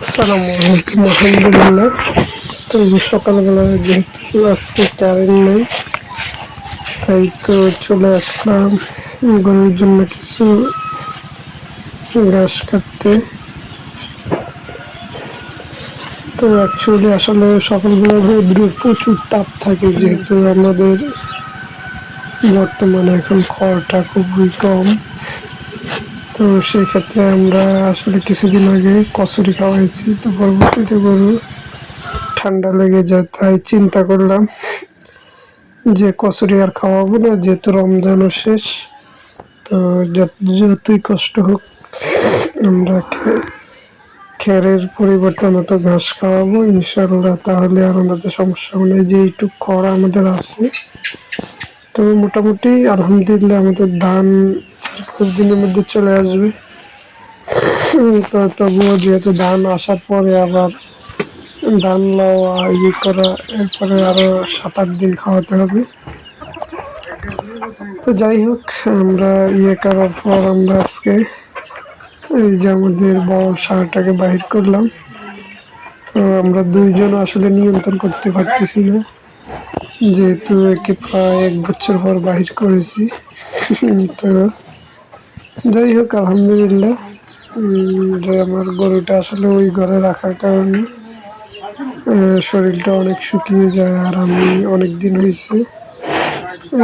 আসসালামু আলাইকুম আলহামদুলিল্লাহ। তো সকালবেলা যেহেতু আজকে কারেন্ট নেই, তাই তো চলে আসলাম গরুর জন্য কিছু ঘাস কাটতে। তো অ্যাকচুয়ালি আসলে সকালবেলা রোদ্রের প্রচুর তাপ থাকে, যেহেতু আমাদের বর্তমানে এখন খড়টা খুবই কম। তো সেক্ষেত্রে আমরা আসলে কিছুদিন আগে কচুরি খাওয়াইছি, তো পরবর্তীতে গরু ঠান্ডা লেগে যায়, তাই চিন্তা করলাম যে কচুরি আর খাওয়াবো না, যেহেতু রমজানও শেষ। তো যতই কষ্ট হোক আমরা খেরের পরিবর্তে তো ঘাস খাওয়াবো ইনশাল্লাহ, তাহলে আর আমাদের সমস্যা হবে না। যে এইটুক খড় আমাদের আছে, তো মোটামুটি আলহামদুলিল্লাহ আমাদের ধান 4-5 দিনের মধ্যে চলে আসবে। তো তবুও যেহেতু ধান আসার পরে আবার ধান লওয়া করা, এরপরে আরো 7-8 দিন খাওয়াতে হবে। তো যাই হোক, আমরা করার পর আমরা আজকে এই যে আমাদের বড় ষাঁড়টাকে বাহির করলাম। তো আমরা দুইজন আসলে নিয়ন্ত্রণ করতে পারতেছি না, যেহেতু একে প্রায় 1 বছর পর বাহির করেছি। তো যাই হোক আলহামদুলিল্লাহ, যে আমার গরুটা আসলে ওই ঘরে রাখার কারণে শরীরটা অনেক শুকিয়ে যায়, আর আমি অনেক দিন হয়েছে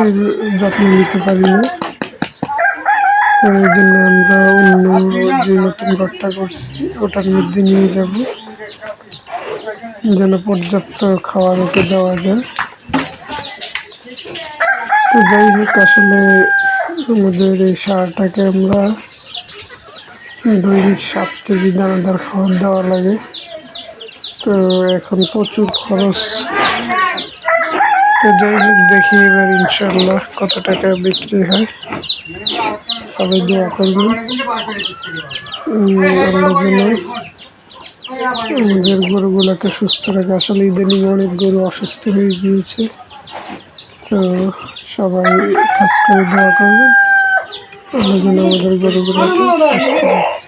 এর যত্ন নিতে পারি না। তো এই জন্য আমরা অন্য যে নতুন ঘরটা করছি ওটার মধ্যে নিয়ে যাব, যেন পর্যাপ্ত খাবার ওকে দেওয়া যায়। তো যাই হোক, আসলে আমাদের এই ষাঁড়টাকে আমরা দৈনিক 7 কেজি দানাদার খাবার দেওয়া লাগে। তো এখন প্রচুর খরচ। তো যাই হোক, দেখি এবার ইনশাল্লাহ কত টাকা বিক্রি হয়। সবাই দোয়া করবেন আল্লাহ যেন আমাদের গরুগুলোকে সুস্থ রাখে। আসলে ইদানিং অনেক গরু অসুস্থ হয়ে গিয়েছে, তো সবাই কাজ করে দোয়া করবেন আল্লাহ যেন আমাদের গরুগুলোকে সুস্থ রাখে।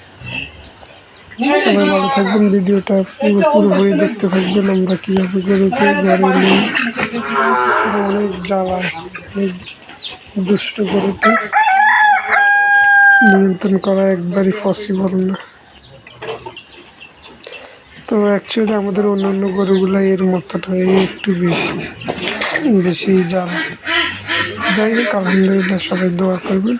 সবাই ভালো থাকবেন, ভিডিওটা পুরোপুরি দেখতে থাকবেন। আমরা কীভাবে গরুকে ঘরে নিই, অনেক জ্বালায়, অনেক দুষ্ট গরুকে নিয়ন্ত্রণ করা একবারই পসিবল না। তো অ্যাকচুয়ালি আমাদের অন্যান্য গরুগুলো এর মতটাই একটু বেশি জ্বালা। যাই হোক আলহামদুলিল্লাহ, সবাই দোয়া করবেন।